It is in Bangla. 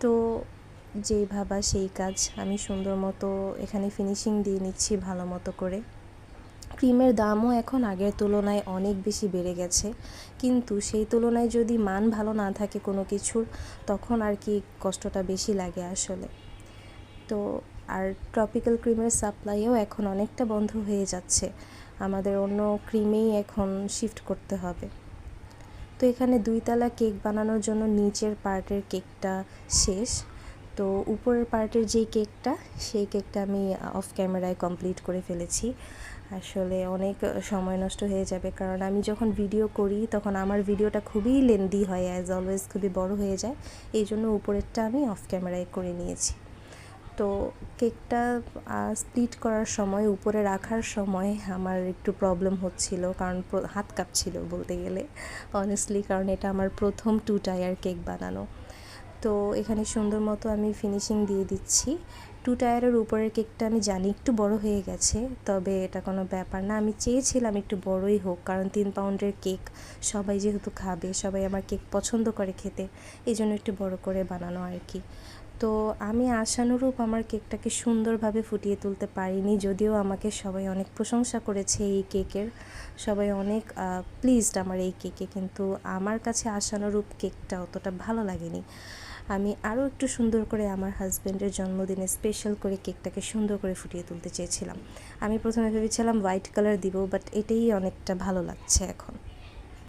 তো যেই ভাবা সেই কাজ, আমি সুন্দর মতো এখানে ফিনিশিং দিয়ে নিচ্ছি ভালো মতো করে। ক্রিমের দামও এখন আগের তুলনায় অনেক বেশি বেড়ে গেছে, কিন্তু সেই তুলনায় যদি মান ভালো না থাকে কোনো কিছুর, তখন আর কি কষ্টটা বেশি লাগে আসলে। তো আর ট্রপিক্যাল ক্রিমের সাপ্লাইও এখন অনেকটা বন্ধ হয়ে যাচ্ছে, আমাদের অন্য ক্রিমেই এখন শিফট করতে হবে। তো এখানে 2 তলা কেক বানানোর জন্য নিচের পার্টের কেকটা শেষ, তো উপরের পার্টের যেই কেকটা, সেই কেকটা আমি অফ ক্যামেরায় কমপ্লিট করে ফেলেছি। আসলে অনেক সময় নষ্ট হয়ে যাবে, কারণ আমি যখন ভিডিও করি তখন আমার ভিডিওটা খুবই লেন্দি হয়, অ্যাজ অলওয়েজ খুবই বড় হয়ে যায়, এই জন্য উপরেরটা আমি অফ ক্যামেরায় করে নিয়েছি। তো কেকটা স্প্লিট করার সময়, উপরে রাখার সময় আমার একটু প্রবলেম হচ্ছিল, কারণ হাত কাঁপছিল বলতে গেলে অনেস্টলি, কারণ এটা আমার প্রথম 2 টায়ার কেক বানানো। তো এখানে সুন্দর মতো আমি ফিনিশিং দিয়ে দিচ্ছি। 2 টায়ারের উপরের কেকটা আমি জানি একটু বড় হয়ে গেছে, তবে এটা কোনো ব্যাপার না, আমি চেয়েছিলাম একটু বড়ই হোক, কারণ 3 পাউন্ডের কেক সবাই যেহেতু খাবে, সবাই আমার কেক পছন্দ করে খেতে, এই জন্য একটু বড় করে বানানো আর কি। তো আমি আশানুরূপ আমার কেকটাকে সুন্দরভাবে ফুটিয়ে তুলতে পারিনি, যদিও আমাকে সবাই অনেক প্রশংসা করেছে এই কেকের, সবাই অনেক প্লিজড আমার এই কেকে, কিন্তু আমার কাছে আশানুরূপ কেকটা অতটা ভালো লাগেনি। আমি আরও একটু সুন্দর করে আমার হাজব্যান্ডের জন্মদিনে স্পেশাল করে কেকটাকে সুন্দর করে ফুটিয়ে তুলতে চেয়েছিলাম। আমি প্রথমে ভেবেছিলাম হোয়াইট কালার দিব, বাট এটাই অনেকটা ভালো লাগছে এখন।